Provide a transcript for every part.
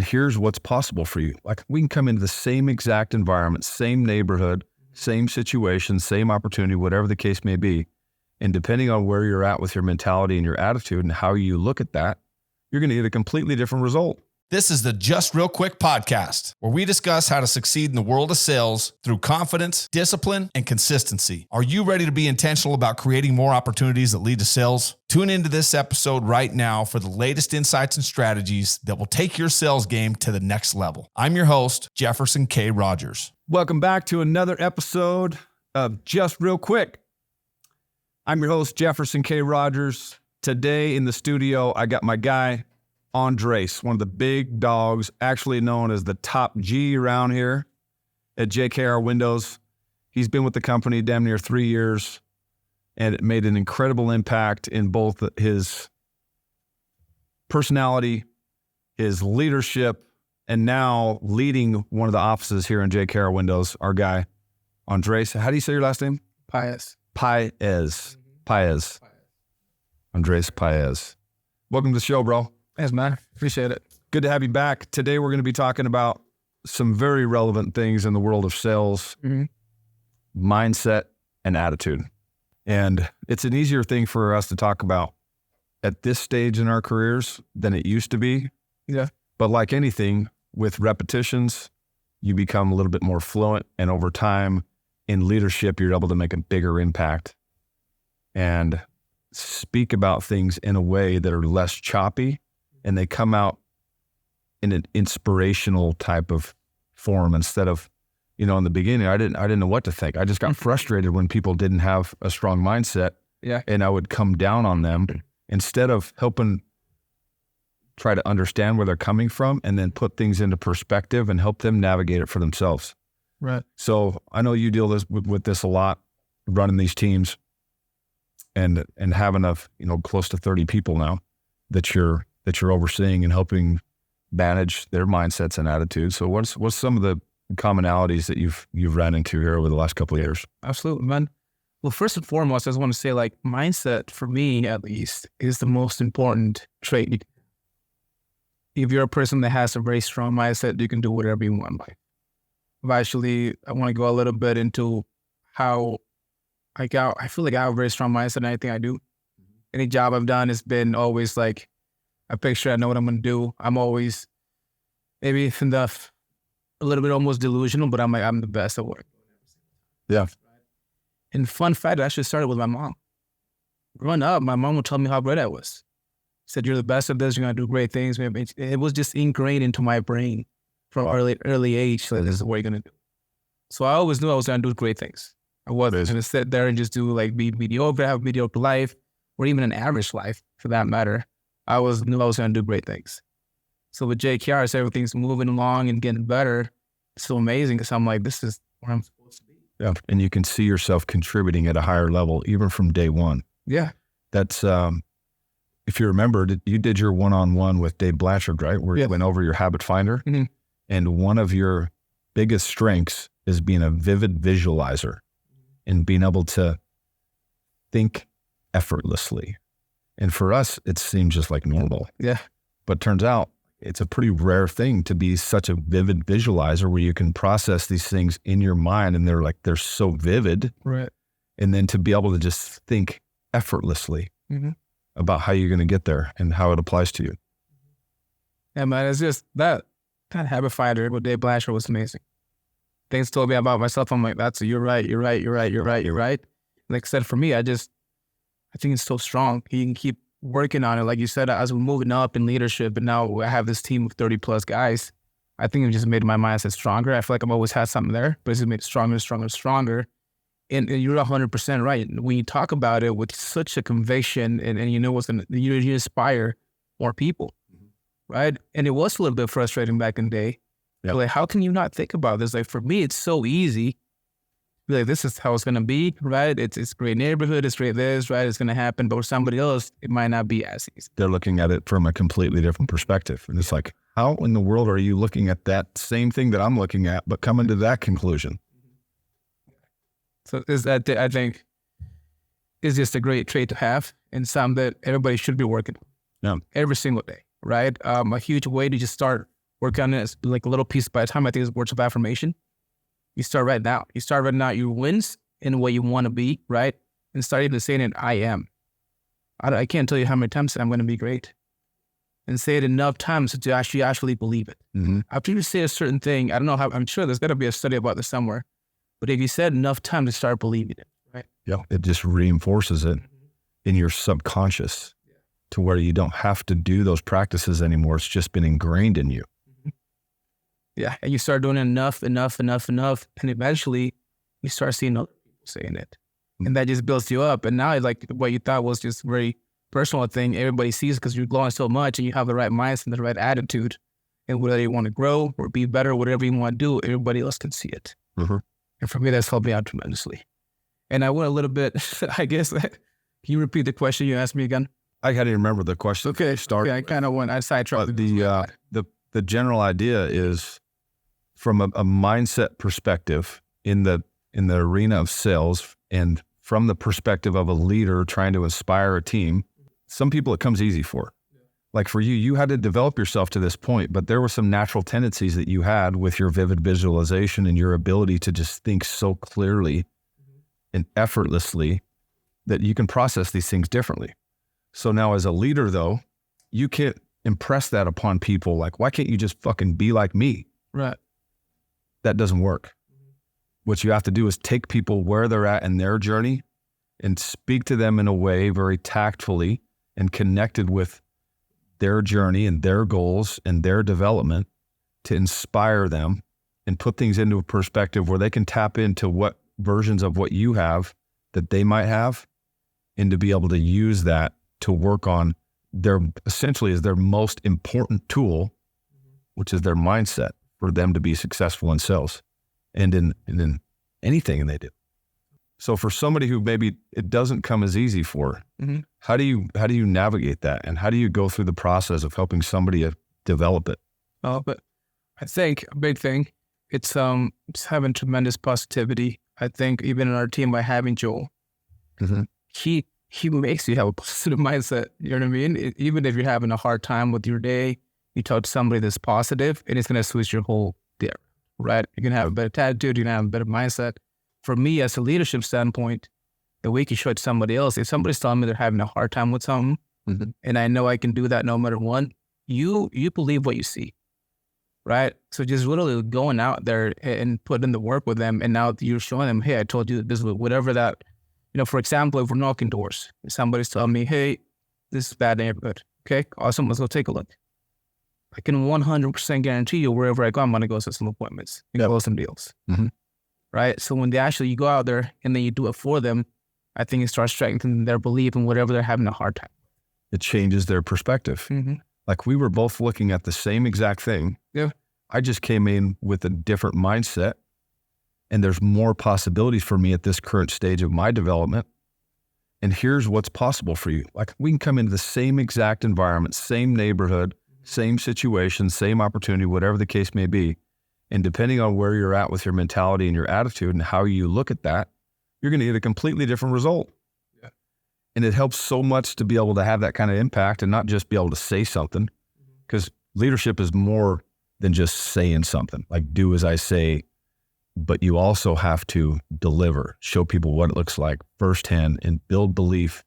And here's what's possible for you. Like, we can come into the same exact environment, same neighborhood, same situation, same opportunity, whatever the case may be. And depending on where you're at with your mentality and your attitude and how you look at that, you're going to get a completely different result. This is the Just Real Quick podcast, where we discuss how to succeed in the world of sales through confidence, discipline, and consistency. Are you ready to be intentional about creating more opportunities that lead to sales? Tune into this episode right now for the latest insights and strategies that will take your sales game to the next level. I'm your host, Jefferson K. Rogers. Welcome back to another episode of Just Real Quick. I'm your host, Jefferson K. Rogers. Today in the studio, I got my guy, Andres, one of the big dogs, actually known as the top G around here at JKR Windows. He's been with the company damn near 3 years, and it made an incredible impact in both his personality, his leadership, and now leading one of the offices here in JKR Windows. Our guy, Andres. How do you say your last name? Paez. Paez. Paez. Andres Paez. Welcome to the show, bro. Thanks, man. Appreciate it. Good to have you back. Today, we're going to be talking about some very relevant things in the world of sales, mindset, and attitude. And it's an easier thing for us to talk about at this stage in our careers than it used to be. Yeah. But like anything, with repetitions, you become a little bit more fluent. And over time, in leadership, you're able to make a bigger impact and speak about things in a way that are less choppy, and they come out in an inspirational type of form instead of, in the beginning, I didn't know what to think. I just got frustrated when people didn't have a strong mindset. Yeah. And I would come down on them instead of helping try to understand where they're coming from and then put things into perspective and help them navigate it for themselves. Right. So I know you deal with this a lot, running these teams and having close to 30 people now that you're overseeing and helping manage their mindsets and attitudes. So what's some of the commonalities that you've ran into here over the last couple of years? Absolutely, man. Well, first and foremost, I just want to say, mindset, for me at least, is the most important trait. If you're a person that has a very strong mindset, you can do whatever you want. I want to go a little bit into how I feel like I have a very strong mindset in anything I do. Any job I've done has been always like a picture. I know what I'm going to do. I'm always maybe a little bit almost delusional, but I'm the best at work. Yeah. And fun fact, I actually started with my mom. Growing up, my mom would tell me how great I was. She said, "You're the best at this. You're going to do great things." It was just ingrained into my brain from early age. So this is what you're going to do. So I always knew I was going to do great things. I wasn't going to sit there and just be mediocre, have a mediocre life, or even an average life for that matter. I knew I was going to do great things. So with JKR, as everything's moving along and getting better, it's so amazing because I'm like, this is where I'm supposed to be. Yeah. And you can see yourself contributing at a higher level, even from day one. Yeah. That's, if you remember, you did your one-on-one with Dave Blanchard, right? Where you went over your habit finder. Mm-hmm. And one of your biggest strengths is being a vivid visualizer and being able to think effortlessly. And for us, it seems just like normal. Yeah. But turns out it's a pretty rare thing to be such a vivid visualizer where you can process these things in your mind and they're so vivid. Right. And then to be able to just think effortlessly about how you're going to get there and how it applies to you. Yeah, man, it's just that habit finder with Dave Blanchard was amazing. Things told me about myself. I'm like, you're right. Like I said, for me, I think it's so strong. You can keep working on it. Like you said, as we're moving up in leadership, and now I have this team of 30 plus guys, I think it just made my mindset stronger. I feel like I've always had something there, but it's just made it stronger. And you're 100% right. When you talk about it with such a conviction and you know you inspire more people, right? And it was a little bit frustrating back in the day. Yep. Like, how can you not think about this? Like, for me, it's so easy. Like, this is how it's going to be, right? It's great neighborhood, it's great this, right? It's going to happen. But for somebody else, it might not be as easy. They're looking at it from a completely different perspective. And it's like, how in the world are you looking at that same thing that I'm looking at, but coming to that conclusion? So I think is just a great trait to have and something that everybody should be working on every single day, right? A huge way to just start work on it like a little piece by time. I think it's words of affirmation. You start writing out. You start writing out your wins and what you want to be, right? And start even saying it, I am. I can't tell you how many times I'm going to be great. And say it enough times to actually believe it. Mm-hmm. After you say a certain thing, I don't know how, I'm sure there's got to be a study about this somewhere, but if you said enough time to start believing it, right? Yeah, it just reinforces it in your subconscious to where you don't have to do those practices anymore. It's just been ingrained in you. Yeah, and you start doing it enough, and eventually you start seeing other people saying it. And that just builds you up. And now, like, what you thought was just very personal thing, everybody sees because you're glowing so much and you have the right mindset and the right attitude. And whether you want to grow or be better, whatever you want to do, everybody else can see it. Mm-hmm. And for me, that's helped me out tremendously. And I went a little bit, I guess, can you repeat the question you asked me again? I can't even remember the question. Okay, Start. I kind of went, I sidetracked. The general idea is from a mindset perspective in the arena of sales and from the perspective of a leader trying to inspire a team, some people it comes easy for. Like for you, you had to develop yourself to this point, but there were some natural tendencies that you had with your vivid visualization and your ability to just think so clearly and effortlessly that you can process these things differently. So now as a leader though, you can't impress that upon people. Like, why can't you just fucking be like me? Right. That doesn't work. What you have to do is take people where they're at in their journey and speak to them in a way very tactfully and connected with their journey and their goals and their development to inspire them and put things into a perspective where they can tap into what versions of what you have that they might have and to be able to use that to work on their, essentially is their most important tool, which is their mindset for them to be successful in sales and in anything they do. So for somebody who maybe it doesn't come as easy for, how do you navigate that? And how do you go through the process of helping somebody develop it? But I think a big thing, it's having tremendous positivity. I think even in our team by having Joel, he makes you have a positive mindset. You know what I mean? Even if you're having a hard time with your day, you talk to somebody that's positive, and it's going to switch your whole day, right? You're going to have a better attitude. You're going to have a better mindset. For me, as a leadership standpoint, the way you can show it to somebody else, if somebody's telling me they're having a hard time with something, and I know I can do that no matter what, you believe what you see, right? So just literally going out there and putting the work with them, and now you're showing them, hey, I told you this, whatever that, for example, if we're knocking doors, if somebody's telling me, hey, this is a bad neighborhood. Okay, awesome, let's go take a look. I can 100% guarantee you wherever I go, I'm going to go set some appointments and close some deals. Right? So when you go out there and then you do it for them, I think it starts strengthening their belief in whatever they're having a hard time. It changes their perspective. Like we were both looking at the same exact thing. Yeah. I just came in with a different mindset, and there's more possibilities for me at this current stage of my development. And here's what's possible for you. Like we can come into the same exact environment, same neighborhood, same situation, same opportunity, whatever the case may be. And depending on where you're at with your mentality and your attitude and how you look at that, you're going to get a completely different result. Yeah. And it helps so much to be able to have that kind of impact and not just be able to say something, because leadership is more than just saying something, like do as I say, but you also have to deliver, show people what it looks like firsthand and build belief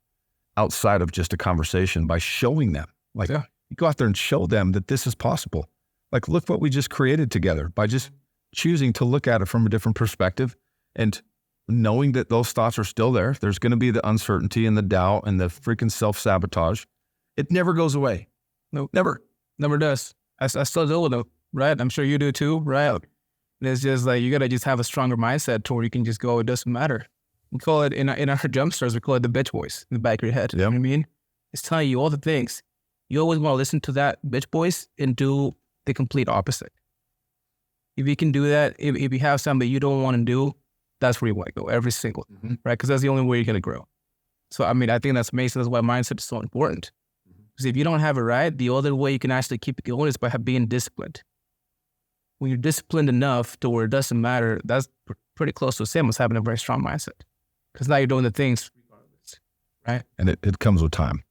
outside of just a conversation by showing them. Like you go out there and show them that this is possible. Like, look what we just created together by just choosing to look at it from a different perspective and knowing that those thoughts are still there. There's going to be the uncertainty and the doubt and the freaking self-sabotage. It never goes away. No, never does. I still deal with it, right? I'm sure you do too, right? And it's just like, you got to just have a stronger mindset to where you can just go, it doesn't matter. We call it, in our jump stars, we call it the bitch voice in the back of your head. You know what I mean? It's telling you all the things. You always want to listen to that bitch voice and do the complete opposite. If you can do that, if you have something you don't want to do, that's where you want to go every single, right? Because that's the only way you're going to grow. So, I mean, I think that's amazing. That's why mindset is so important. Because if you don't have it right, the other way you can actually keep it going is by being disciplined. When you're disciplined enough to where it doesn't matter, that's pretty close to the same as having a very strong mindset. Because now you're doing the things regardless, right? And it comes with time.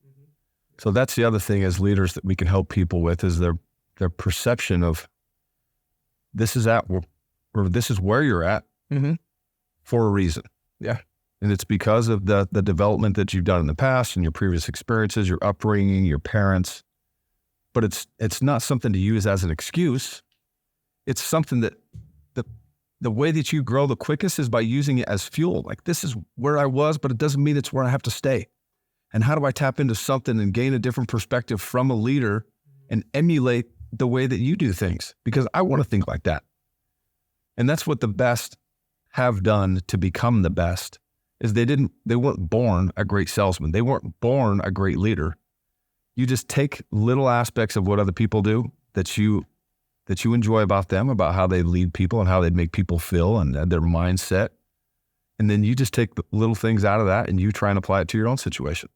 So that's the other thing as leaders that we can help people with is their perception of this is this is where you're at for a reason. Yeah. And it's because of the development that you've done in the past and your previous experiences, your upbringing, your parents. But it's not something to use as an excuse. It's something that the way that you grow the quickest is by using it as fuel. Like, this is where I was, but it doesn't mean it's where I have to stay. And how do I tap into something and gain a different perspective from a leader and emulate the way that you do things? Because I want to think like that. And that's what the best have done to become the best, is they weren't born a great salesman. They weren't born a great leader. You just take little aspects of what other people do that you enjoy about them, about how they lead people and how they make people feel and their mindset. And then you just take the little things out of that and you try and apply it to your own situation.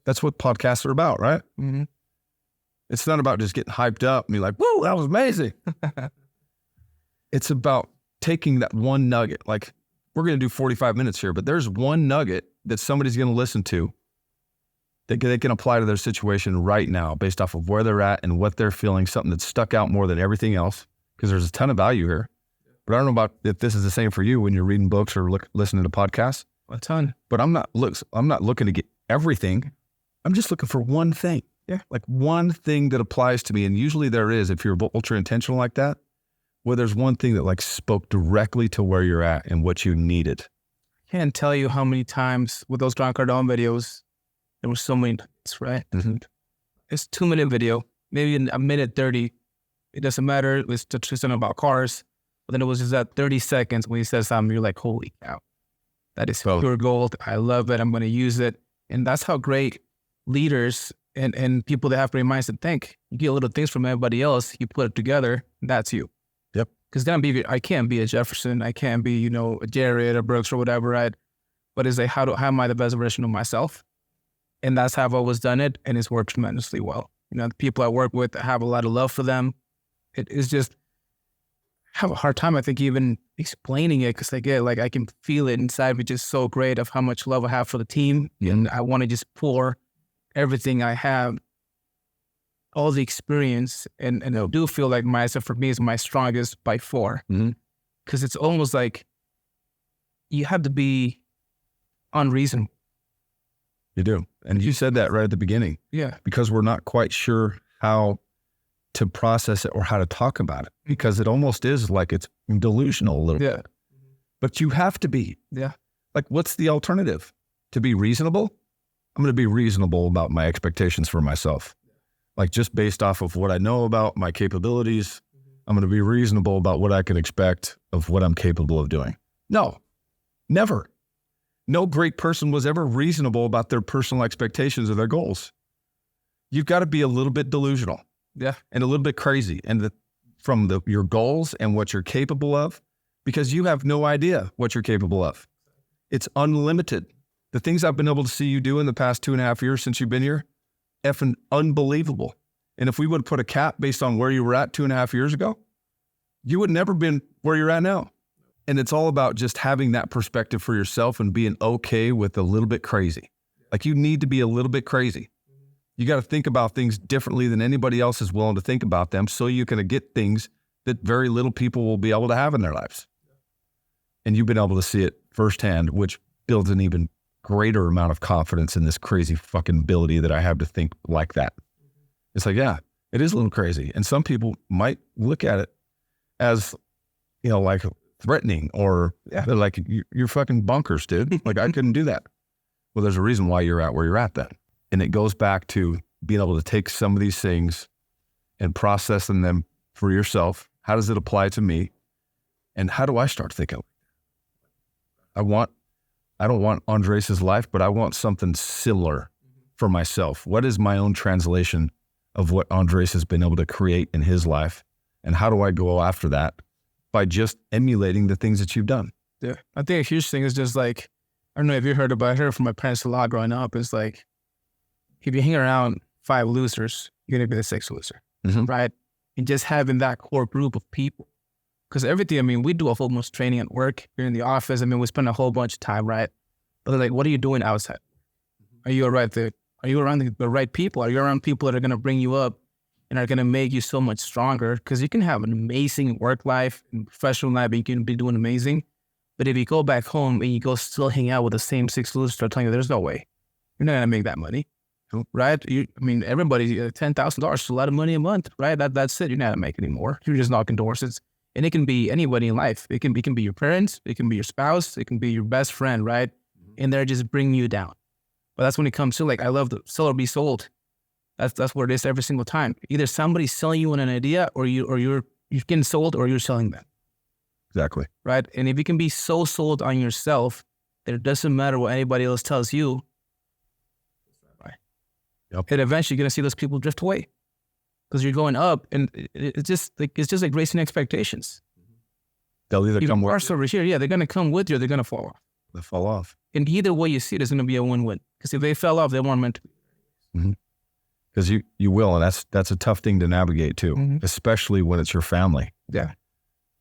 That's what podcasts are about, right? Mm-hmm. It's not about just getting hyped up and be like, whoa, that was amazing. It's about taking that one nugget. Like, we're going to do 45 minutes here, but there's one nugget that somebody's going to listen to that they can apply to their situation right now based off of where they're at and what they're feeling, something that's stuck out more than everything else, because there's a ton of value here. But I don't know about if this is the same for you when you're reading books or listening to podcasts. A ton. But I'm not looking to get everything. I'm just looking for one thing. Yeah. Like one thing that applies to me. And usually there is, if you're ultra intentional like that, where there's one thing that like spoke directly to where you're at and what you needed. I can't tell you how many times with those Grant Cardone videos, there were so many times, right? Mm-hmm. It's a 2-minute video, maybe in a minute 30. It doesn't matter. It's just something about cars. But then it was just that 30 seconds when he said something, you're like, holy cow, that is pure gold. I love it. I'm going to use it. And that's how great leaders and people that have great mindset think. You get little things from everybody else, you put it together, that's you. Yep. Because I can't be a Jefferson. I can't be, a Jared or Brooks or whatever, right? But it's like, how am I the best version of myself? And that's how I've always done it. And it's worked tremendously well. The people I work with, I have a lot of love for them. It is just, I have a hard time, I think, even explaining it, because I can feel it inside me just so great of how much love I have for the team. And I want to just pour everything I have, all the experience. And I do feel like myself, for me, is my strongest by far. Because it's almost like you have to be unreasonable. You do. And you said that right at the beginning. Yeah. Because we're not quite sure how to process it or how to talk about it, because it almost is like it's delusional a little bit. But you have to be. Yeah. Like, what's the alternative? To be reasonable? I'm going to be reasonable about my expectations for myself. Like, just based off of what I know about my capabilities, I'm going to be reasonable about what I can expect of what I'm capable of doing. No, never. No great person was ever reasonable about their personal expectations or their goals. You've got to be a little bit delusional. Yeah. And a little bit crazy. And from your goals and what you're capable of, because you have no idea what you're capable of. It's unlimited. The things I've been able to see you do in the past 2.5 years since you've been here, effing unbelievable. And if we would have put a cap based on where you were at 2.5 years ago, you would never been where you're at now. And it's all about just having that perspective for yourself and being okay with a little bit crazy. Like, you need to be a little bit crazy. You got to think about things differently than anybody else is willing to think about them, so you can get things that very little people will be able to have in their lives. And you've been able to see it firsthand, which builds an even greater amount of confidence in this crazy fucking ability that I have to think like that. It's like, yeah, it is a little crazy. And some people might look at it as, like threatening, or they're like, you're fucking bonkers, dude. Like, I couldn't do that. Well, there's a reason why you're at where you're at then. And it goes back to being able to take some of these things and processing them for yourself. How does it apply to me? And how do I start thinking? I don't want Andres' life, but I want something similar for myself. What is my own translation of what Andres has been able to create in his life? And how do I go after that? By just emulating the things that you've done. Yeah. I think a huge thing is just like, I don't know if you heard about it, I heard from my parents a lot growing up. It's like, if you hang around 5 losers, you're going to be the 6th loser, right? And just having that core group of people. Because everything, we do a whole bunch of training at work. You're in the office. we spend a whole bunch of time, right? But like, what are you doing outside? Are you all right there? Are you around the right people? Are you around people that are going to bring you up and are going to make you so much stronger, because you can have an amazing work life and professional life, and you can be doing amazing. But if you go back home and you go still hang out with the same 6 losers, start telling you there's no way. You're not going to make that money, right? Everybody, $10,000 is a lot of money a month, right? That's it. You're not going to make any more. You're just knocking doors. And it can be anybody in life. It can be your parents. It can be your spouse. It can be your best friend, right? And they're just bringing you down. But that's when it comes to, like, I love the sell or be sold. That's what it is every single time. Either somebody's selling you an idea, or you're getting sold, or you're selling them. Exactly. Right? And if you can be so sold on yourself that it doesn't matter what anybody else tells you, yep. And eventually you're going to see those people drift away, because you're going up, and it's just like racing expectations. They'll either come with over here. Yeah, they're going to come with you, or they're going to fall off. They fall off. And either way you see it, it's going to be a win-win. Because if they fell off, they weren't meant to be. Because you will, and that's a tough thing to navigate too, especially when it's your family. Yeah.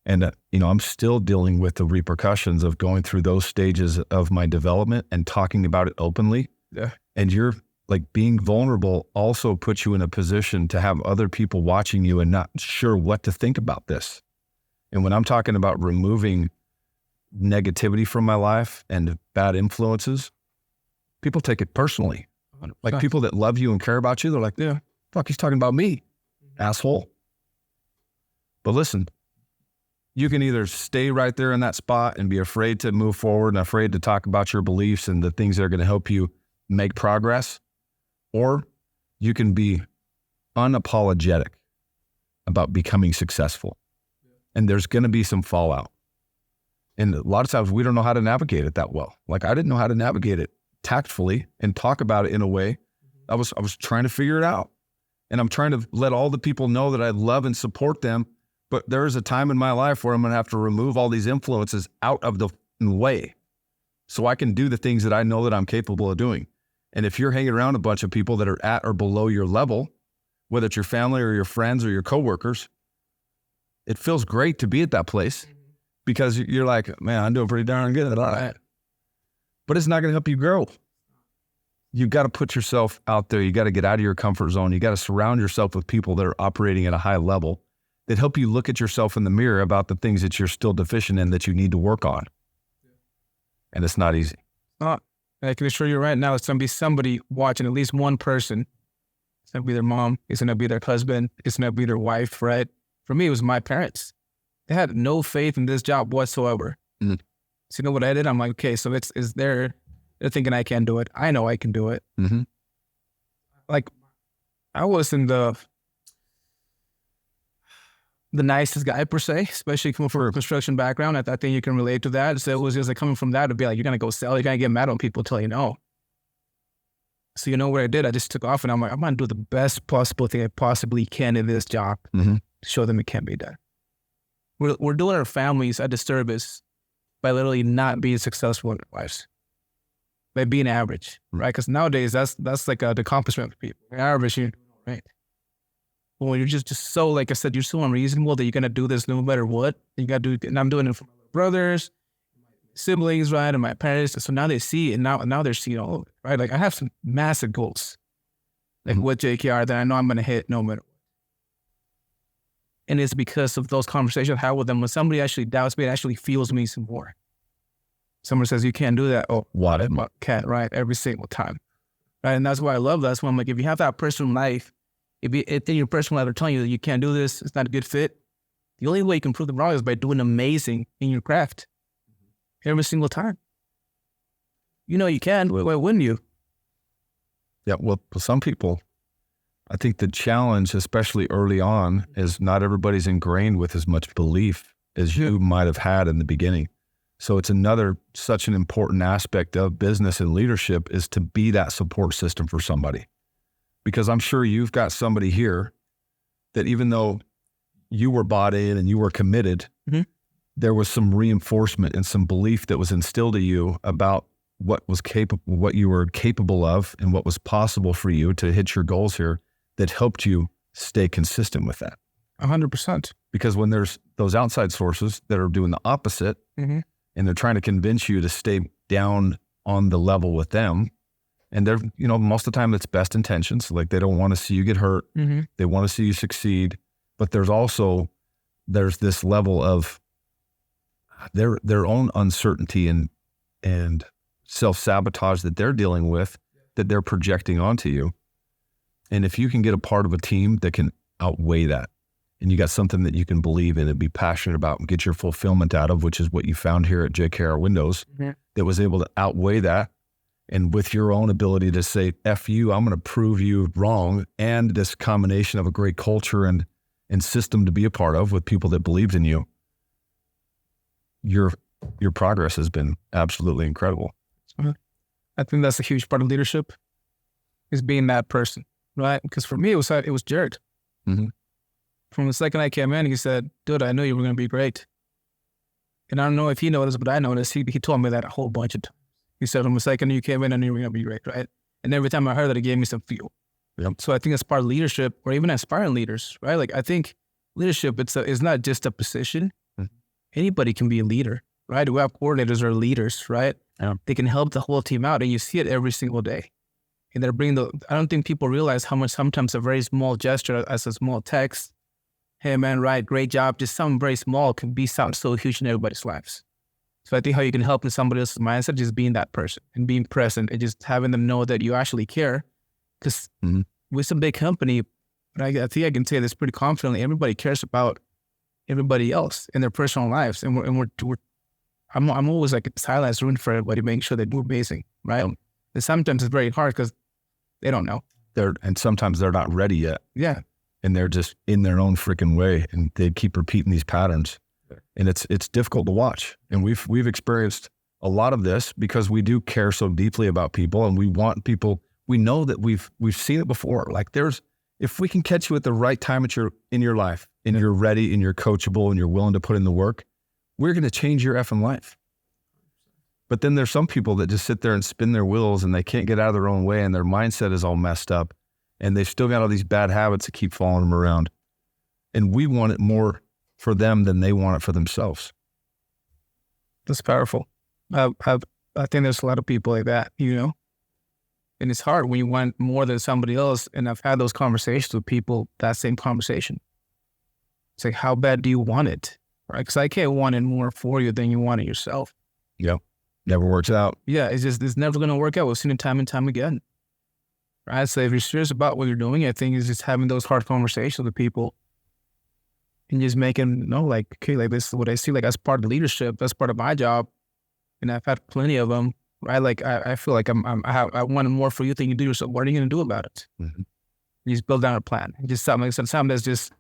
And I'm still dealing with the repercussions of going through those stages of my development and talking about it openly. Yeah. And you're like, being vulnerable also puts you in a position to have other people watching you and not sure what to think about this. And when I'm talking about removing negativity from my life and bad influences, people take it personally. 100%. Like, people that love you and care about you, they're like, yeah, fuck, he's talking about me, asshole. But listen, you can either stay right there in that spot and be afraid to move forward and afraid to talk about your beliefs and the things that are going to help you make progress, or you can be unapologetic about becoming successful. And there's going to be some fallout. And a lot of times we don't know how to navigate it that well. Like, I didn't know how to navigate it tactfully and talk about it in a way. I was trying to figure it out. And I'm trying to let all the people know that I love and support them. But there is a time in my life where I'm going to have to remove all these influences out of the way so I can do the things that I know that I'm capable of doing. And if you're hanging around a bunch of people that are at or below your level, whether it's your family or your friends or your coworkers, it feels great to be at that place, because you're like, man, I'm doing pretty darn good at that. But it's not going to help you grow. You got to put yourself out there. You got to get out of your comfort zone. You got to surround yourself with people that are operating at a high level that help you look at yourself in the mirror about the things that you're still deficient in that you need to work on. And it's not easy. I can assure you right now, it's going to be somebody watching, at least one person. It's going to be their mom. It's going to be their husband. It's going to be their wife, right? For me, it was my parents. They had no faith in this job whatsoever. So you know what I did? I'm like, okay, so they're thinking I can't do it. I know I can do it. Like, I wasn't the nicest guy per se, especially coming from a construction background. I think you can relate to that. So it was just like, coming from that to be like, you're going to go sell. You're going to get mad when people tell you no. So you know what I did? I just took off, and I'm like, I'm going to do the best possible thing I possibly can in this job to show them it can be done. We're doing our families a disservice by literally not being successful in their lives, by being average, right? Because nowadays that's like the accomplishment for people. You're average, you're doing all right. But when you're just so, like I said, you're so unreasonable that you're gonna do this no matter what. You gotta do it, and I'm doing it for my brothers, siblings, right, and my parents. So now they see it, and now they're seeing all of it, right? Like, I have some massive goals, like with JKR, that I know I'm gonna hit no matter what. And it's because of those conversations I have with them. When somebody actually doubts me, it actually fuels me some more. Someone says, you can't do that. Oh, what? Can't, right? Every single time. Right? And that's why I love that. That's why I'm like, if you have that personal life, if in your personal life they're telling you that you can't do this, it's not a good fit, the only way you can prove them wrong is by doing amazing in your craft. Every single time. You know you can. Why wouldn't you? Yeah, well, for some people, I think the challenge, especially early on, is not everybody's ingrained with as much belief as you might have had in the beginning. So it's such an important aspect of business and leadership, is to be that support system for somebody. Because I'm sure you've got somebody here that, even though you were bought in and you were committed, there was some reinforcement and some belief that was instilled in you about what you were capable of and what was possible for you to hit your goals here, that helped you stay consistent with that. 100%. Because when there's those outside sources that are doing the opposite, and they're trying to convince you to stay down on the level with them, And they're, most of the time it's best intentions. Like they don't want to see you get hurt. Mm-hmm. They want to see you succeed. But there's this level of their own uncertainty and self-sabotage that they're dealing with, that they're projecting onto you. And if you can get a part of a team that can outweigh that, and you got something that you can believe in and be passionate about and get your fulfillment out of, which is what you found here at JKR Windows, that was able to outweigh that. And with your own ability to say, F you, I'm going to prove you wrong. And this combination of a great culture and system to be a part of with people that believed in you, your progress has been absolutely incredible. I think that's a huge part of leadership, is being that person, right? Because for me, it was Jared. Mm-hmm. From the second I came in, he said, dude, I knew you were going to be great. And I don't know if he noticed, but I noticed. He told me that a whole bunch of times. He said, from the second you came in, I knew you were going to be great, right? And every time I heard that, it gave me some fuel. Yep. So I think it's part of leadership, or even aspiring leaders, right? Like I think leadership, it's not just a position. Mm-hmm. Anybody can be a leader, right? We have coordinators or leaders, right? Yeah. They can help the whole team out, and you see it every single day. And they're bringing I don't think people realize how much sometimes a very small gesture, as a small text, hey man, right, great job, just something very small can sound so huge in everybody's lives. So I think how you can help in somebody else's mindset, just being that person and being present and just having them know that you actually care. Because with some big company, but I think I can say this pretty confidently, everybody cares about everybody else in their personal lives. And I'm always like silence room for everybody, making sure they do amazing, right? And sometimes it's very hard because they don't know. And sometimes they're not ready yet. Yeah. And they're just in their own freaking way, and they keep repeating these patterns. And it's difficult to watch. And we've experienced a lot of this because we do care so deeply about people, and we want people. We know that we've seen it before. Like if we can catch you at the right time in your life, and you're ready and you're coachable and you're willing to put in the work, we're going to change your effing life. But then there's some people that just sit there and spin their wheels, and they can't get out of their own way, and their mindset is all messed up, and they've still got all these bad habits that keep following them around. And we want it more for them than they want it for themselves. That's powerful. I think there's a lot of people like that, and it's hard when you want more than somebody else. And I've had those conversations with people, that same conversation. It's like, how bad do you want it? Right? Because I can't want it more for you than you want it yourself. Yeah. Never works out. Yeah. It's never going to work out. We've seen it time and time again. Right? So if you're serious about what you're doing, I think it's just having those hard conversations with people and just making, like, okay, like this is what I see, like, as part of the leadership, that's part of my job. And I've had plenty of them, right? Like, I feel like I want more for you than you do yourself. What are you going to do about it? Mm-hmm. You just build down a plan. Just something that's just,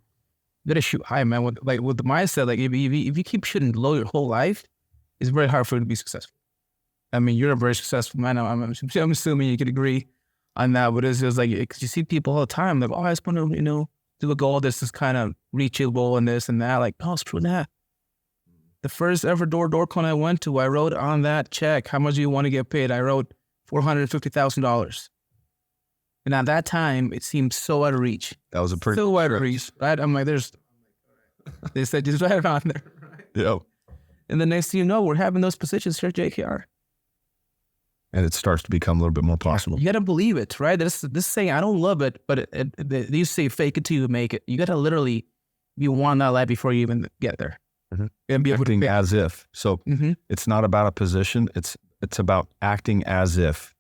you got to shoot high, man. With the mindset, like, if you keep shooting low your whole life, it's very hard for you to be successful. I mean, you're a very successful man. I'm assuming you could agree on that, but it's just like, cause you see people all the time, like, oh, I just want to, do a goal. This is kind of reachable and this and that. Like, oh, screw that. The first ever door-to-door I went to, I wrote on that check, how much do you want to get paid? I wrote $450,000. And at that time, it seemed so out of reach. That was a pretty so out of reach, right? I'm like, they said just right around there. Right? Yeah. And the next thing you know, we're having those positions here at JKR. And it starts to become a little bit more possible. You got to believe it, right? This saying, I don't love it, but you say fake it till you make it. You got to literally be one that life before you even get there. Mm-hmm. And be acting as if. So it's not about a position. It's about acting as if.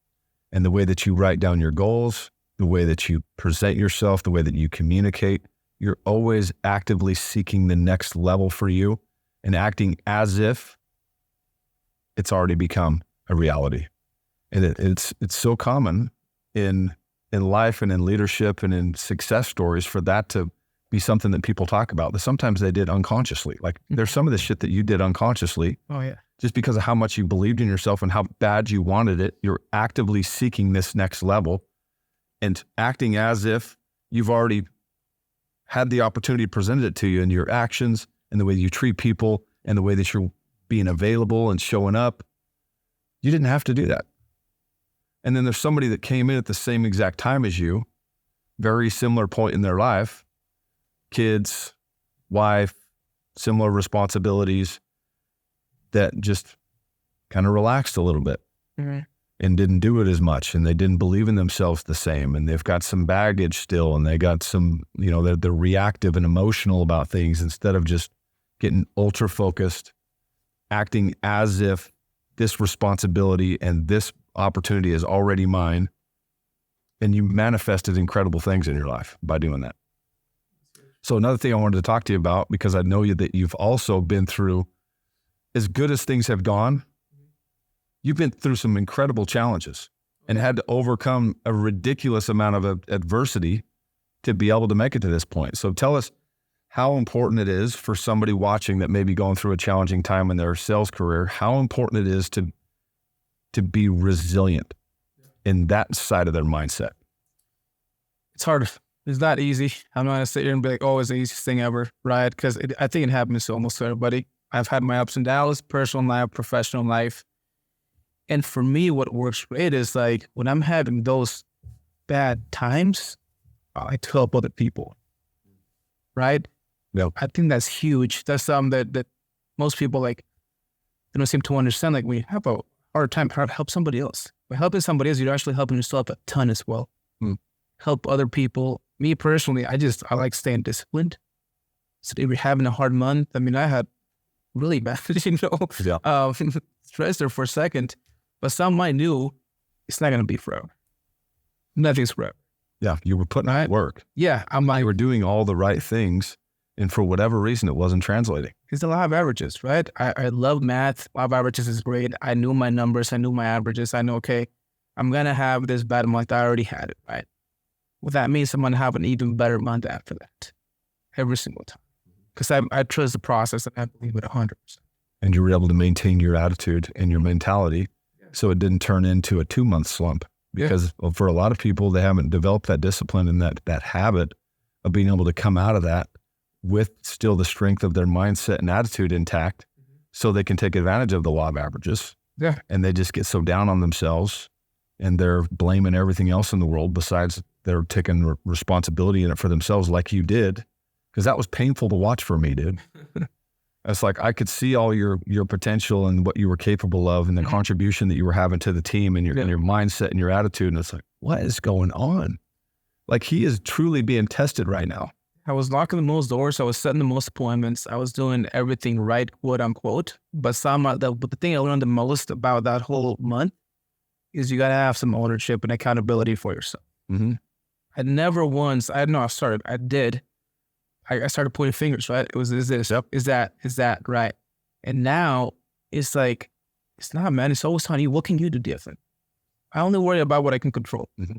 And the way that you write down your goals, the way that you present yourself, the way that you communicate, you're always actively seeking the next level for you and acting as if it's already become a reality. And it's so common in life and in leadership and in success stories for that to be something that people talk about. That sometimes they did unconsciously. Like there's some of the shit that you did unconsciously. Oh yeah. Just because of how much you believed in yourself and how bad you wanted it, you're actively seeking this next level and acting as if you've already had the opportunity presented it to you in your actions and the way you treat people and the way that you're being available and showing up. You didn't have to do that. And then there's somebody that came in at the same exact time as you, very similar point in their life, kids, wife, similar responsibilities, that just kind of relaxed a little bit. Mm-hmm. and didn't do it as much, and they didn't believe in themselves the same, and they've got some baggage still, and they got some, they're reactive and emotional about things instead of just getting ultra focused, acting as if this responsibility and this opportunity is already mine. And you manifested incredible things in your life by doing that. So another thing I wanted to talk to you about, because I know that you've also been through, as good as things have gone, you've been through some incredible challenges and had to overcome a ridiculous amount of adversity to be able to make it to this point. So tell us how important it is for somebody watching that may be going through a challenging time in their sales career, how important it is to be resilient in that side of their mindset. It's hard. It's not easy. I'm not going to sit here and be like, oh, it's the easiest thing ever, right? Because I think it happens to almost everybody. I've had my ups and downs, personal life, professional life. And for me, what works great is like when I'm having those bad times, I like to help other people, right? Yeah. I think that's huge. That's something that most people like, they don't seem to understand. Like when you have a hard time, help somebody else. By helping somebody else, you're actually helping yourself a ton as well. Help other people. Me personally, I like staying disciplined. So if you're having a hard month, I mean, I had really bad, stress there for a second, but some I knew it's not going to be forever. Nothing's forever. Yeah. You were putting out work. Yeah. You were doing all the right things. And for whatever reason, it wasn't translating. It's a law of averages, right? I love math. Law of averages is great. I knew my numbers. I knew my averages. I know, okay, I'm going to have this bad month. I already had it, right? Well, that means I'm going to have an even better month after that. Every single time. Because I trust the process and I believe it 100%. And you were able to maintain your attitude and your mentality so it didn't turn into a 2-month slump. Because for a lot of people, they haven't developed that discipline and that habit of being able to come out of that with still the strength of their mindset and attitude intact so they can take advantage of the law of averages. Yeah. And they just get so down on themselves and they're blaming everything else in the world besides they're taking responsibility in it for themselves like you did. Because that was painful to watch for me, dude. It's like I could see all your potential and what you were capable of and the contribution that you were having to the team and your mindset and your attitude. And it's like, what is going on? Like he is truly being tested right now. I was knocking the most doors. I was setting the most appointments. I was doing everything right, quote unquote. But the thing I learned the most about that whole month is you got to have some ownership and accountability for yourself. Mm-hmm. I never once, I did. I started pointing fingers, right? It was, is this, is that, right? And now it's like, it's not, man. It's always on you. What can you do different? I only worry about what I can control. Mm-hmm.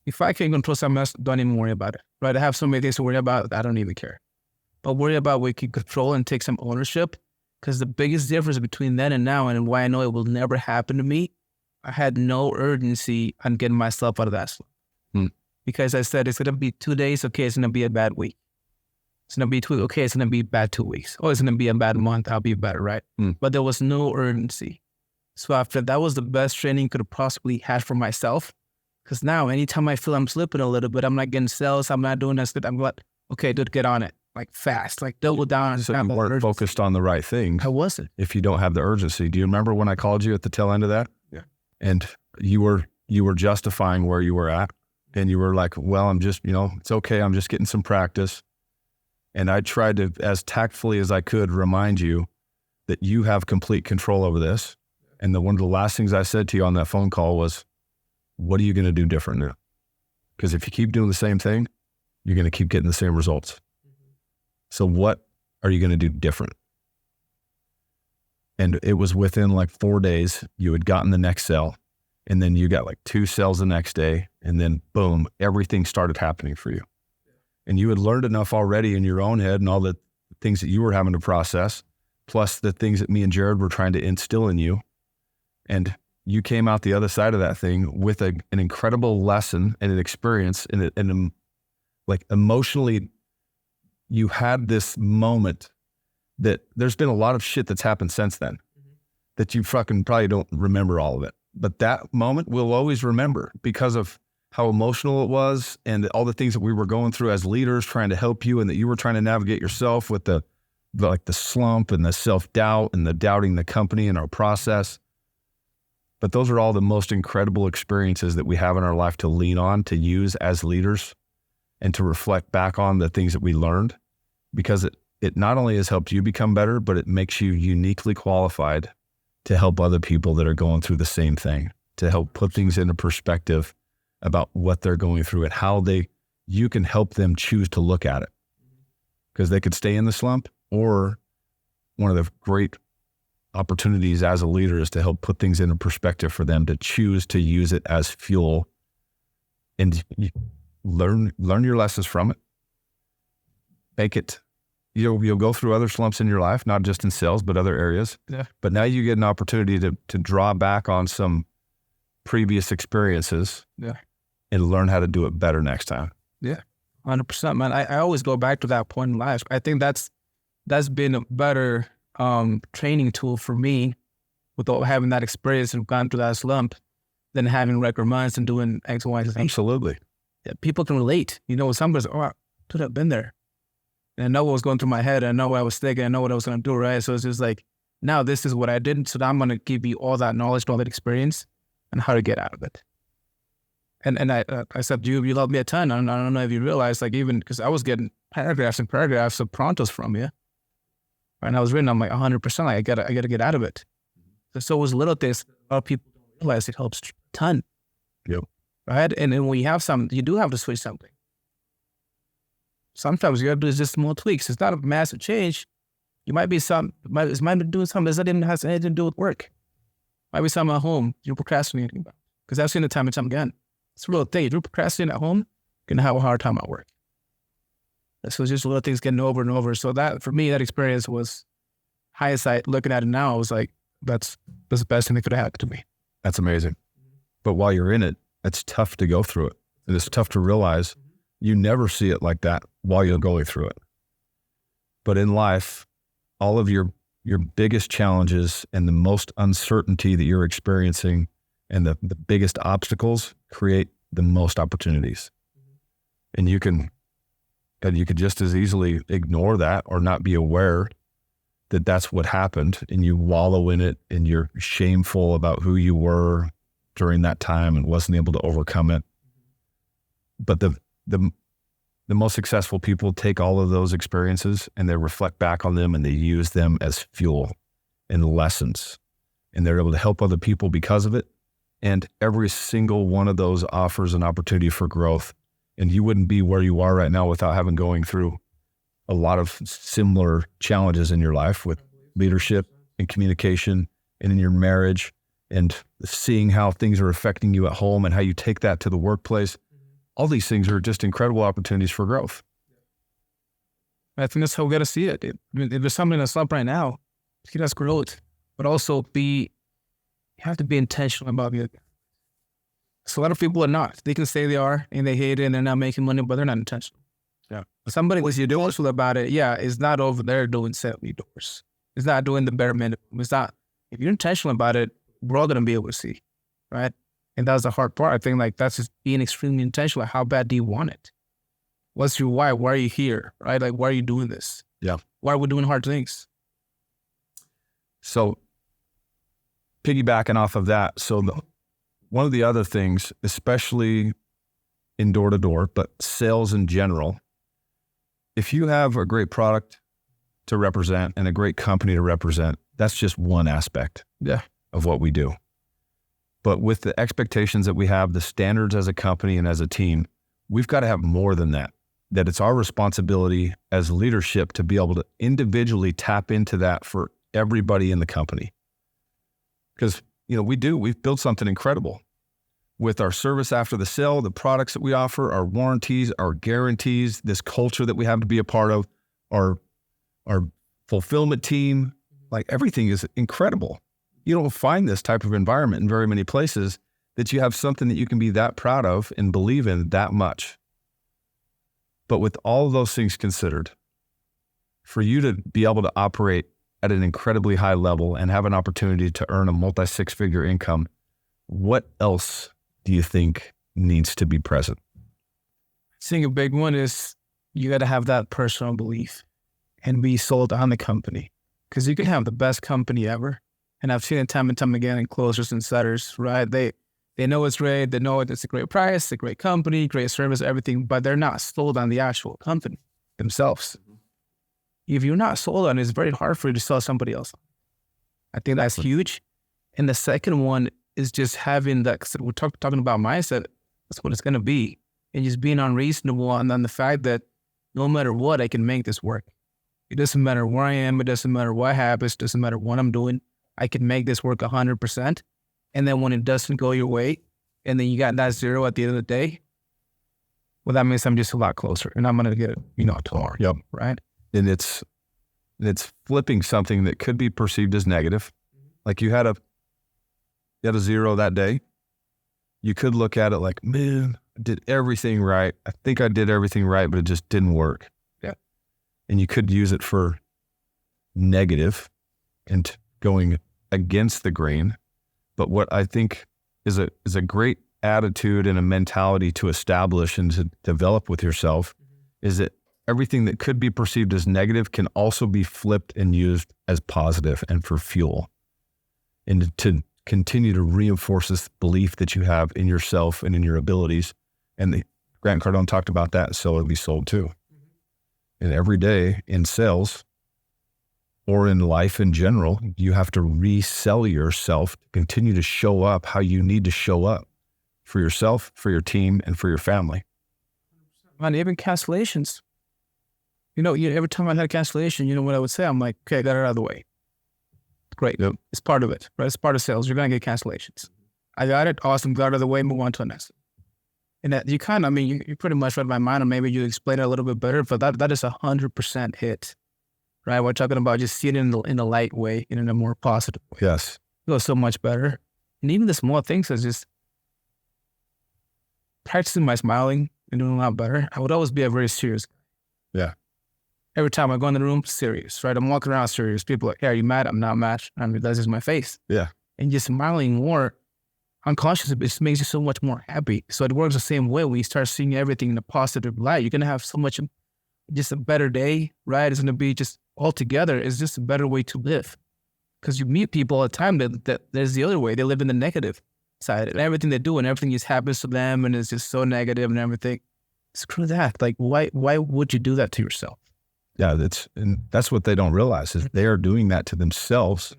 If I can control something else, don't even worry about it, right? I have so many things to worry about. I don't even care. But worry about what you can control and take some ownership. Because the biggest difference between then and now, and why I know it will never happen to me, I had no urgency on getting myself out of that slump. Because I said, it's going to be 2 days. Okay, it's going to be a bad week. It's going to be 2 weeks. Okay, it's going to be bad 2 weeks. Oh, it's going to be a bad month. I'll be better, right? But there was no urgency. So after that was the best training I could have possibly had for myself. Because now, anytime I feel I'm slipping a little bit, I'm not getting sales, I'm not doing this, I'm like, okay, dude, get on it. Like fast, like double down. So you weren't focused on the right things. I wasn't. If you don't have the urgency. Do you remember when I called you at the tail end of that? Yeah. And you were justifying where you were at. And you were like, well, I'm just, it's okay. I'm just getting some practice. And I tried to, as tactfully as I could, remind you that you have complete control over this. And one of the last things I said to you on that phone call was, what are you going to do different now? Because if you keep doing the same thing, you're going to keep getting the same results. So what are you going to do different? And it was within like 4 days, you had gotten the next sale. And then you got like 2 sales the next day. And then boom, everything started happening for you. And you had learned enough already in your own head and all the things that you were having to process, plus the things that me and Jared were trying to instill in you. And you came out the other side of that thing with an incredible lesson and an experience and like emotionally, you had this moment that there's been a lot of shit that's happened since then that you fucking probably don't remember all of it. But that moment we'll always remember because of how emotional it was and all the things that we were going through as leaders trying to help you and that you were trying to navigate yourself with the slump and the self-doubt and the doubting the company and our process. But those are all the most incredible experiences that we have in our life to lean on, to use as leaders, and to reflect back on the things that we learned, because it not only has helped you become better, but it makes you uniquely qualified to help other people that are going through the same thing, to help put things into perspective about what they're going through and how you can help them choose to look at it. Because they could stay in the slump, or one of the great opportunities as a leader is to help put things into perspective for them to choose to use it as fuel and learn your lessons from it. Make it, you'll go through other slumps in your life, not just in sales, but other areas. Yeah. But now you get an opportunity to draw back on some previous experiences and learn how to do it better next time. Yeah, 100%, man. I always go back to that point in life. I think that's been a better training tool for me, without having that experience and gone through that slump, than having record months and doing X, Y, Z. Absolutely. Yeah, people can relate. Somebody's, dude, I've been there. And I know what was going through my head. I know what I was thinking. I know what I was going to do, right? So it's just like, now this is what I did. So now I'm going to give you all that knowledge, all that experience, and how to get out of it. And I said, you love me a ton. I don't know if you realize, like, even because I was getting paragraphs and paragraphs of prontos from you. And I was written, I'm like 100%, like, I gotta get out of it. So it was little things a lot of people don't realize it helps a ton. Yep. Right? And then when you have you do have to switch something. Sometimes you gotta do just small tweaks. It's not a massive change. You might be doing something that has anything to do with work. Might be something at home you're procrastinating about. Because I've seen it time and time again. It's a real thing. If you're procrastinating at home, you're gonna have a hard time at work. So it's just little things getting over and over. So that, for me, that experience was, hindsight, looking at it now, I was like, that's the best thing that could have happened to me. That's amazing. But while you're in it, it's tough to go through it. And it's tough to realize you never see it like that while you're going through it. But in life, all of your biggest challenges and the most uncertainty that you're experiencing and the biggest obstacles create the most opportunities. And you could just as easily ignore that or not be aware that that's what happened, and you wallow in it and you're shameful about who you were during that time and wasn't able to overcome it. But the most successful people take all of those experiences and they reflect back on them and they use them as fuel and lessons, and they're able to help other people because of it. And every single one of those offers an opportunity for growth. And you wouldn't be where you are right now without having going through a lot of similar challenges in your life with leadership and communication and in your marriage, and seeing how things are affecting you at home and how you take that to the workplace. All these things are just incredible opportunities for growth. I think that's how we got to see it. If there's something that's up right now, see that's growth, but also you have to be intentional about it. So a lot of people are not. They can say they are and they hate it and they're not making money, but they're not intentional. Yeah. Somebody was intentional about it, is not over there doing 70 doors. It's not doing the bare minimum. It's not. If you're intentional about it, we're all going to be able to see, right? And that's the hard part. I think, like, that's just being extremely intentional. Like, how bad do you want it? What's your why? Why are you here, right? Like, why are you doing this? Yeah. Why are we doing hard things? So piggybacking off of that, one of the other things, especially in door-to-door, but sales in general, if you have a great product to represent and a great company to represent, that's just one aspect of what we do. But with the expectations that we have, the standards as a company and as a team, we've got to have more than that. That it's our responsibility as leadership to be able to individually tap into that for everybody in the company. Because, we've built something incredible with our service after the sale, the products that we offer, our warranties, our guarantees, this culture that we have to be a part of, our fulfillment team, like, everything is incredible. You don't find this type of environment in very many places, that you have something that you can be that proud of and believe in that much. But with all of those things considered, for you to be able to operate at an incredibly high level and have an opportunity to earn a multi-six-figure income, what else do you think needs to be present? I think a big one is you got to have that personal belief and be sold on the company. Because you can have the best company ever, And I've seen it time and time again in closers and setters, right? They know it's great. They know it's a great price, a great company, great service, everything, but they're not sold on the actual company themselves. If you're not sold on it, it's very hard for you to sell somebody else. I think that's huge. And the second one is just having that, cause we're talking about mindset. That's what it's going to be. And just being unreasonable on the fact that no matter what, I can make this work. It doesn't matter where I am. It doesn't matter what happens. It doesn't matter what I'm doing. I can make this work 100%. And then when it doesn't go your way, and then you got that 0 at the end of the day, well, that means I'm just a lot closer and I'm going to get it, tomorrow. Yep. Right. And it's flipping something that could be perceived as negative. Like you had a 0 that day. You could look at it like, man, I did everything right. I think I did everything right, but it just didn't work. Yeah. And you could use it for negative and going against the grain. But what I think is a great attitude and a mentality to establish and to develop with yourself is that everything that could be perceived as negative can also be flipped and used as positive and for fuel. And to continue to reinforce this belief that you have in yourself and in your abilities. And Grant Cardone talked about that, Sell or Be Sold too. And every day in sales or in life in general, you have to resell yourself to continue to show up how you need to show up for yourself, for your team, and for your family. Man, even cancellations. Every time I had a cancellation, what I would say? I'm like, okay, I got it out of the way. Great. Yep. It's part of it, right? It's part of sales. You're going to get cancellations. I got it. Awesome. Got it out of the way. Move on to the next. And that you you pretty much read my mind, or maybe you explain it a little bit better, but that is 100% hit, right? We're talking about just seeing it in a light way and in a more positive way. Yes. It goes so much better. And even the small things is just practicing my smiling and doing a lot better. I would always be a very serious guy. Yeah. Every time I go in the room, serious, right? I'm walking around serious. People are like, hey, are you mad? I'm not mad. That's just my face. Yeah. And just smiling more unconscious, it just makes you so much more happy. So it works the same way when you start seeing everything in a positive light. You're going to have so much, just a better day, right? It's going to be just altogether, it's just a better way to live. Because you meet people all the time that there's the other way. They live in the negative side. And everything they do and everything just happens to them and it's just so negative and everything. Screw that. Like, why would you do that to yourself? Yeah, that's what they don't realize is they are doing that to themselves,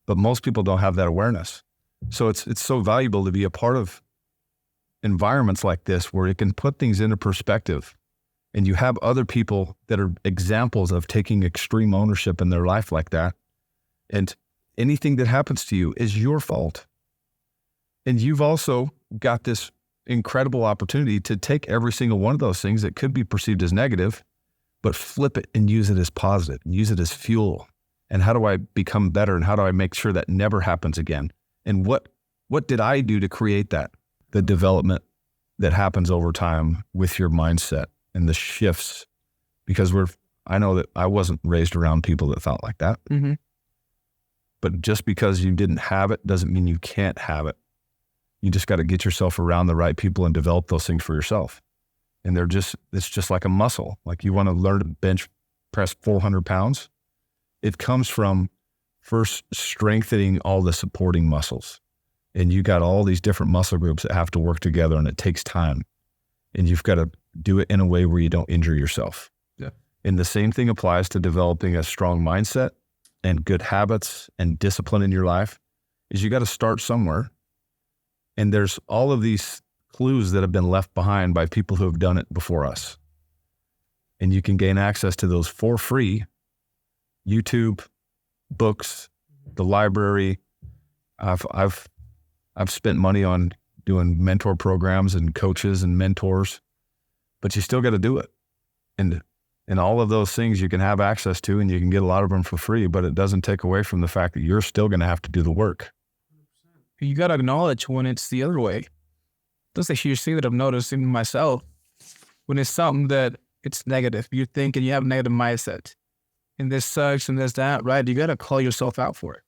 but most people don't have that awareness. So it's so valuable to be a part of environments like this where it can put things into perspective, and you have other people that are examples of taking extreme ownership in their life like that. And anything that happens to you is your fault. And you've also got this incredible opportunity to take every single one of those things that could be perceived as negative, but flip it and use it as positive, and use it as fuel. And how do I become better? And how do I make sure that never happens again? And what did I do to create that? The development that happens over time with your mindset and the shifts, because I know that I wasn't raised around people that thought like that. Mm-hmm. But just because you didn't have it doesn't mean you can't have it. You just got to get yourself around the right people and develop those things for yourself. And it's just like a muscle. Like you want to learn to bench press 400 pounds. It comes from first strengthening all the supporting muscles. And you got all these different muscle groups that have to work together, and it takes time. And you've got to do it in a way where you don't injure yourself. Yeah. And the same thing applies to developing a strong mindset and good habits and discipline in your life, is you got to start somewhere. And there's all of these clues that have been left behind by people who have done it before us. And you can gain access to those for free. YouTube, books, the library. I've spent money on doing mentor programs and coaches and mentors, but you still got to do it. And all of those things you can have access to, and you can get a lot of them for free, but it doesn't take away from the fact that you're still going to have to do the work. You got to acknowledge when it's the other way. That's a huge thing that I've noticed in myself. When it's something that it's negative, you're thinking you have a negative mindset, and this sucks and this, that, right? You got to call yourself out for it,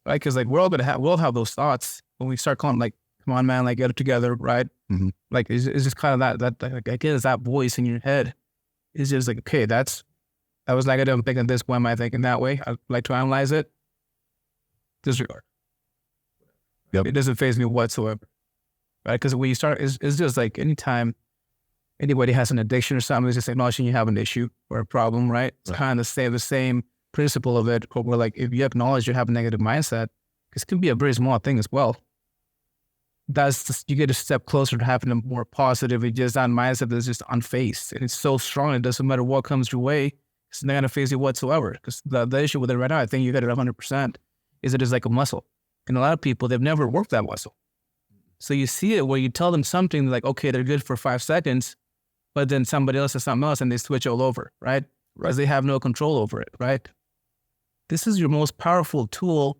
right? Because like we'll have those thoughts when we start calling, like, come on, man, like get it together, right? Mm-hmm. Like it's just kind of that like again, it's that voice in your head. It's just like, okay, that was negative. I'm thinking this. Why am I thinking that way? I like to analyze it. disregard. Yep. It doesn't faze me whatsoever, right? Because when you start, it's just like anytime anybody has an addiction or something, it's just acknowledging you have an issue or a problem, right? It's kind of the same principle of it, where like if you acknowledge you have a negative mindset, because it can be a very small thing as well. That's just, you get a step closer to having a more positive, just that mindset that's just unfazed. And it's so strong, it doesn't matter what comes your way, it's not going to faze you whatsoever. Because the issue with it right now, I think you hit it 100%, is it is like a muscle. And a lot of people, they've never worked that muscle. So you see it where you tell them something like, okay, they're good for 5 seconds, but then somebody else says something else and they switch all over, right? Because they have no control over it, right? This is your most powerful tool,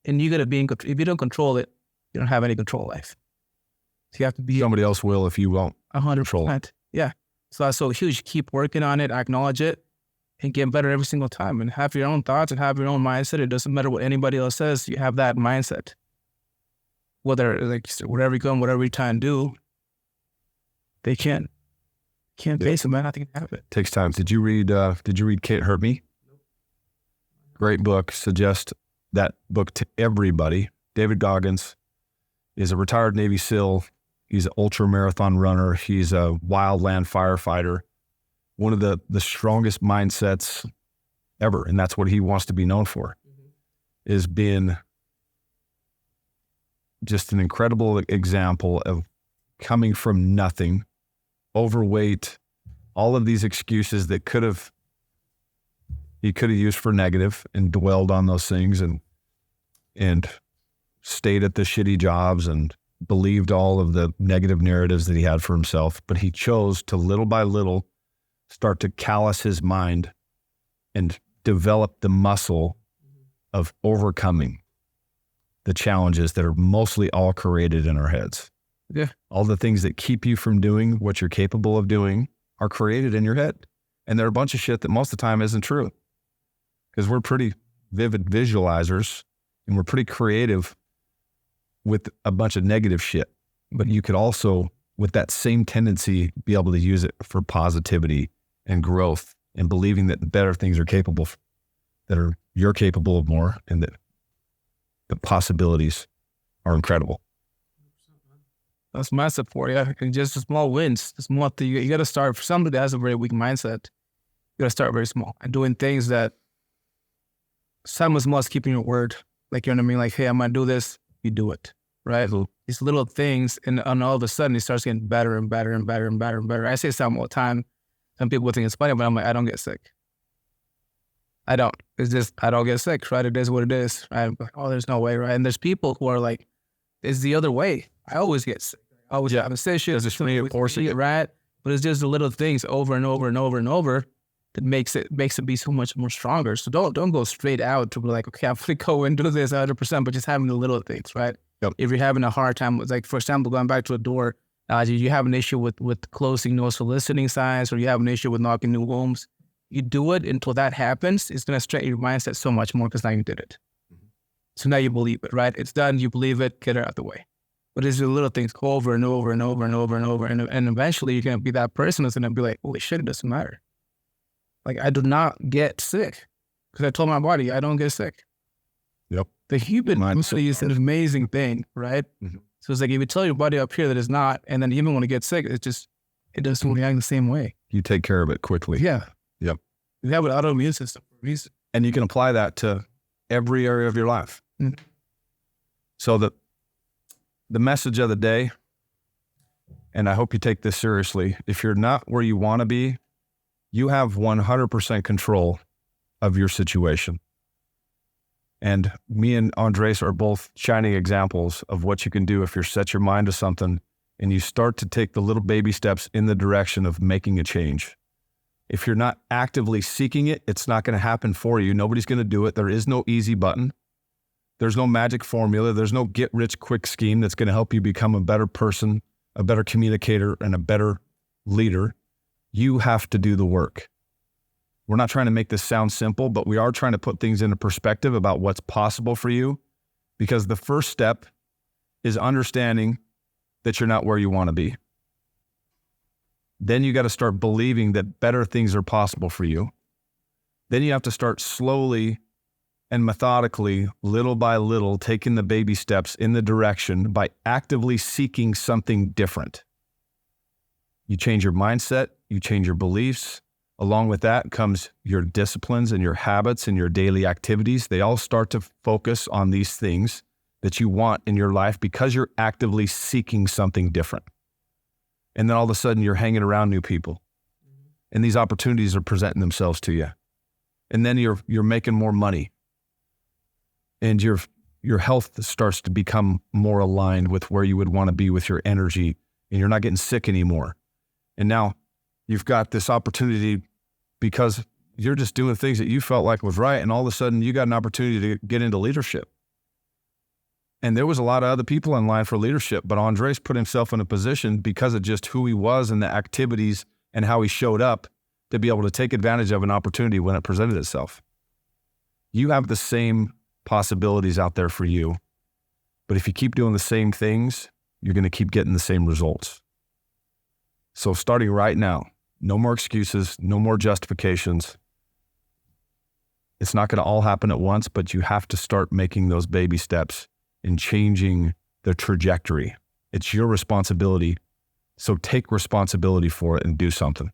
and you got to be in control. If you don't control it, you don't have any control of life. So you have to be... Somebody else will if you won't. 100%. Yeah. So that's so huge. Keep working on it, acknowledge it, and get better every single time. And have your own thoughts and have your own mindset. It doesn't matter what anybody else says. You have that mindset. Whether, like, whatever you go and whatever you try and do, they can't face it, man. I think it have it. Takes time. Did you read Can't Hurt Me? Great book. Suggest that book to everybody. David Goggins is a retired Navy SEAL. He's an ultra marathon runner. He's a wildland firefighter. One of the strongest mindsets ever, and that's what he wants to be known for, is being just an incredible example of coming from nothing, overweight, all of these excuses that he could have used for negative and dwelled on those things and stayed at the shitty jobs and believed all of the negative narratives that he had for himself. But he chose to little by little start to callous his mind and develop the muscle of overcoming the challenges that are mostly all created in our heads. Yeah. All the things that keep you from doing what you're capable of doing are created in your head. And they're a bunch of shit that most of the time isn't true. Because we're pretty vivid visualizers and we're pretty creative with a bunch of negative shit. But you could also, with that same tendency, be able to use it for positivity and growth and believing that better things are capable, you're capable of more, and that the possibilities are incredible. That's massive for you. And just the small wins, the small thing. You got to start, for somebody that has a very weak mindset, you got to start very small and doing things that someone's must keeping your word. Like, you know what I mean? Like, hey, I'm going to do this. You do it, right? These little things, and all of a sudden, it starts getting better and better and better and better and better. I say something all the time. Some people think it's funny, but I'm like, I don't get sick. I don't. It's just, I don't get sick, right? It is what it is, right? I'm like, oh, there's no way, right? And there's people who are like, it's the other way. I always get sick. I always have a session. There's a right? But it's just the little things over and over and over and over that makes it be so much more stronger. So don't go straight out to be like, okay, I'm going to go and do this 100%, but just having the little things, right? Yep. If you're having a hard time, like, for example, going back to a door, you have an issue with closing no soliciting signs, or you have an issue with knocking new homes, you do it until that happens. It's going to straighten your mindset so much more because now you did it. Mm-hmm. So now you believe it, right? It's done. You believe it. Get it out the way. But it's the little things go over and over and over and over and over. And eventually you're going to be that person that's going to be like, holy shit, it doesn't matter. Like, I do not get sick because I told my body I don't get sick. Yep. The human body is an amazing thing, right? Mm-hmm. So it's like, if you tell your body up here that it's not, and then even when it gets sick, it doesn't react the same way. You take care of it quickly. Yeah. Yep. You have an autoimmune system for a reason. And you can apply that to every area of your life. Mm-hmm. So the message of the day, and I hope you take this seriously, if you're not where you want to be, you have 100% control of your situation. And me and Andres are both shining examples of what you can do if you set your mind to something and you start to take the little baby steps in the direction of making a change. If you're not actively seeking it, it's not going to happen for you. Nobody's going to do it. There is no easy button. There's no magic formula. There's no get-rich-quick scheme that's going to help you become a better person, a better communicator, and a better leader. You have to do the work. We're not trying to make this sound simple, but we are trying to put things into perspective about what's possible for you, because the first step is understanding that you're not where you want to be. Then you got to start believing that better things are possible for you. Then you have to start slowly and methodically, little by little, taking the baby steps in the direction by actively seeking something different. You change your mindset, you change your beliefs. Along with that comes your disciplines and your habits and your daily activities. They all start to focus on these things that you want in your life because you're actively seeking something different. And then all of a sudden you're hanging around new people and these opportunities are presenting themselves to you. And then you're making more money and your health starts to become more aligned with where you would want to be with your energy, and you're not getting sick anymore. And now you've got this opportunity because you're just doing things that you felt like was right. And all of a sudden you got an opportunity to get into leadership. And there was a lot of other people in line for leadership, but Andres put himself in a position because of just who he was and the activities and how he showed up to be able to take advantage of an opportunity when it presented itself. You have the same possibilities out there for you, but if you keep doing the same things, you're going to keep getting the same results. So starting right now, no more excuses, no more justifications. It's not going to all happen at once, but you have to start making those baby steps in changing the trajectory. It's your responsibility. So take responsibility for it and do something.